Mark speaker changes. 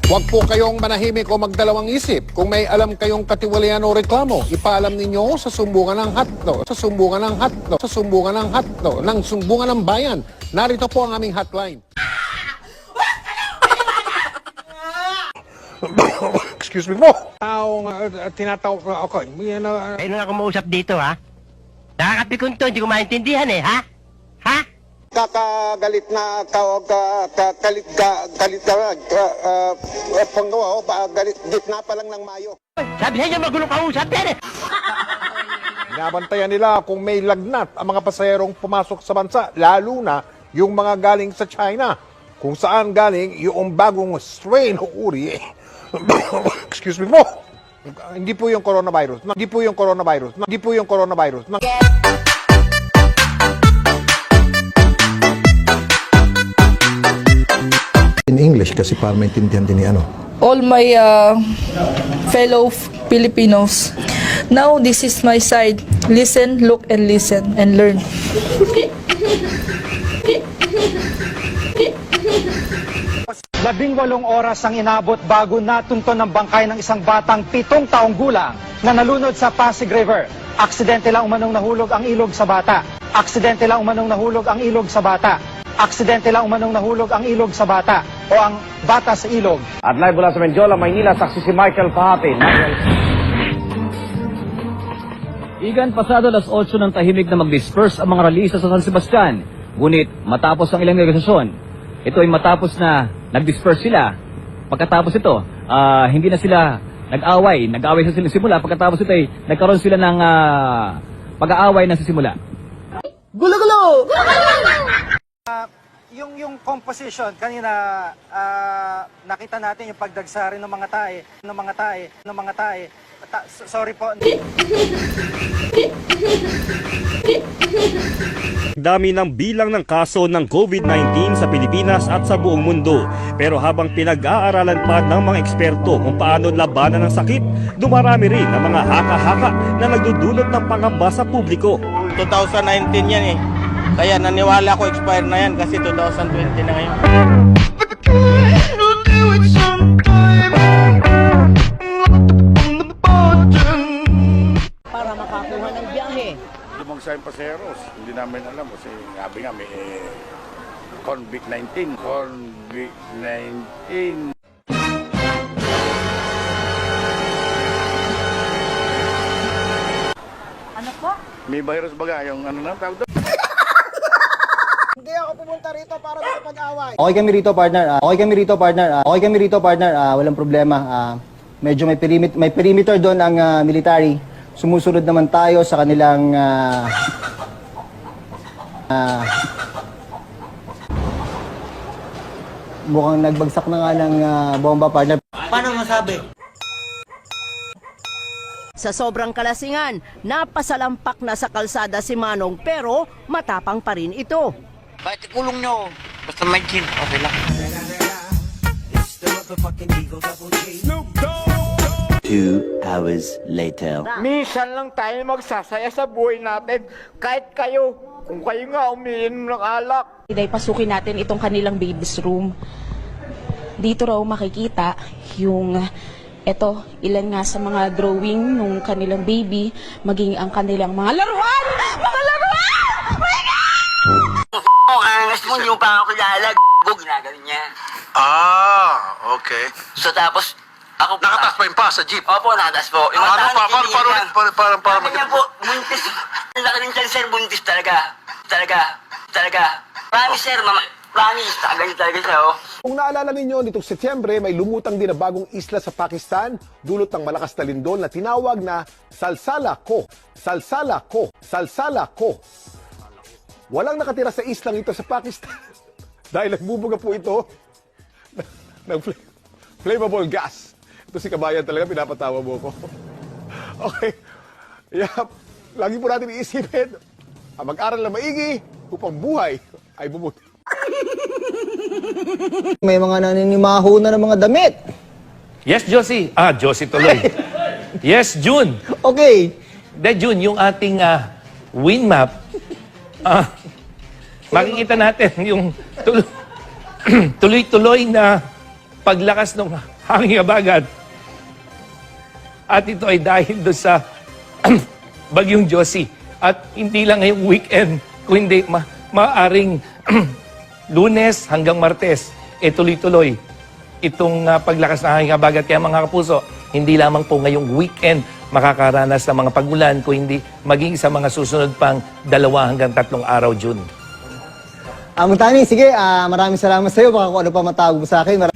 Speaker 1: Huwag po kayong manahimik o magdalawang isip. Kung may alam kayong katiwalian o reklamo, ipaalam ninyo sa sumbungan ng hatlo, sa sumbungan ng hatlo, sa sumbungan ng hatlo, ng sumbungan ng bayan. Narito po ang aming hotline. Excuse me po. Taong tinatawag ako.
Speaker 2: Ayun na kumausap dito, ha? Nakakapikon to, hindi ko maintindihan eh, ha? Ha?
Speaker 3: Kakagalit na panggawa galit gitna pa lang ng Mayo.
Speaker 2: Sabi sa inyo, magulong kausap yan eh!
Speaker 1: Binabantayan nila kung may lagnat ang mga pasahero pumasok sa bansa, lalo na yung mga galing sa China, kung saan galing yung bagong strain o uri. Excuse me po. Hindi po yung coronavirus. Hindi po yung coronavirus. Hindi po yung coronavirus.
Speaker 4: In English kasi para maintindihan din ni ano.
Speaker 5: All my fellow Filipinos, now this is my side. Listen, look, and listen, and learn.
Speaker 6: 18 oras ang inabot bago natunto ng bangkay ng isang batang 7 taong gulang na nalunod sa Pasig River. Aksidente lang umanong nahulog ang ilog sa bata. Aksidente lang umanong nahulog ang ilog sa bata. Aksidente lang umanong nahulog ang ilog sa bata o ang bata sa ilog.
Speaker 7: At live mula sa Menjola, Maynila, saksi si Michael Pahapin.
Speaker 8: Igan, pasado alas 8 ng tahimik na mag-disperse ang mga rallyista sa San Sebastian. Ngunit matapos ang ilang negosasyon, ito ay matapos na nag-disperse sila. Pagkatapos ito, hindi na sila nag-away. Nag-away sa simula. Pagkatapos ito ay nagkaroon sila ng pag-aaway na sa simula.
Speaker 5: Gulo-gulo!
Speaker 6: Yung composition, kanina nakita natin yung pagdagsa rin ng mga tae. Sorry po.
Speaker 9: Dami ng bilang ng kaso ng COVID-19 sa Pilipinas at sa buong mundo. Pero habang pinag-aaralan pa ng mga eksperto kung paano labanan ng sakit, dumarami rin ang mga haka-haka na nagdudulot ng pangamba sa publiko.
Speaker 10: 2019 yan eh. Kaya naniwala ko expire na yan kasi 2020 na ngayon.
Speaker 2: Para makakuha ng biyahe.
Speaker 3: Lumang sa paseros, hindi namin alam kasi sabi nga may COVID-19.
Speaker 5: Ano po?
Speaker 3: May virus baga yung ano na tawag doon?
Speaker 6: Hindi ako pumunta rito para makipag-away.
Speaker 7: Okay kami rito, partner. Walang problema. Medyo may perimeter doon ang military. Sumusunod naman tayo sa kanilang mukhang nagbagsak na nga ng bomba, partner.
Speaker 2: Paano masabi? Sa sobrang kalasingan, napasalampak na sa kalsada si Manong pero matapang pa rin ito.
Speaker 10: Kahit ikulong nyo, basta may chin, okay lang.
Speaker 2: 2 hours later.
Speaker 10: Minsan lang tayo magsasaya sa buhay natin. Kahit kayo, kung kayo nga umiinom ng alak.
Speaker 5: Dahil pasukin natin itong kanilang baby's room. Dito raw makikita yung ilan nga sa mga drawing ng kanilang baby, maging ang kanilang mga laruan! Mga laruan! My God!
Speaker 10: Angas mo, hindi mo pa ako kilala. Ginagaling niya.
Speaker 3: Okay.
Speaker 10: So tapos, ako
Speaker 3: Nakataas pa yung pa sa jeep.
Speaker 10: Opo, nakataas po. Yung
Speaker 3: Ano pa? Parang
Speaker 10: Kanya po, buntis. Ang laki rin siya, sir, buntis talaga. Promise, sir, mama. Promise, talaga siya, oh.
Speaker 1: Kung naalala ninyo, nitong Setyembre, may lumutang din na bagong isla sa Pakistan, dulot ng malakas na lindol na tinawag na Salsalako. Walang nakatira sa islang ito sa Pakistan dahil nagbubuga po ito ng flammable gas. Ito si Kabayan talaga, pinapatawa mo ko. Okay. Lagi po natin iisipin, mag-aral na maigi upang buhay ay bumuti.
Speaker 7: May mga naninimaho na ng mga damit.
Speaker 8: Yes, Josie. Josie tuloy. Yes, June.
Speaker 7: Okay.
Speaker 8: June, yung ating wind map, makikita natin yung tuloy-tuloy na
Speaker 11: paglakas ng hangin habagat. At ito ay dahil doon sa Bagyong Josie. At hindi lang ngayong weekend, kung hindi maaring Lunes hanggang Martes, tuloy-tuloy itong paglakas ng hangin habagat. Kaya mga kapuso, hindi lamang po ngayong weekend makakaranas ng mga pagulan, kung hindi maging sa mga susunod pang 2 hanggang 3 araw, June.
Speaker 7: Mutani, sige, maraming salamat sa iyo. Baka kung ano pa matawag mo sa akin.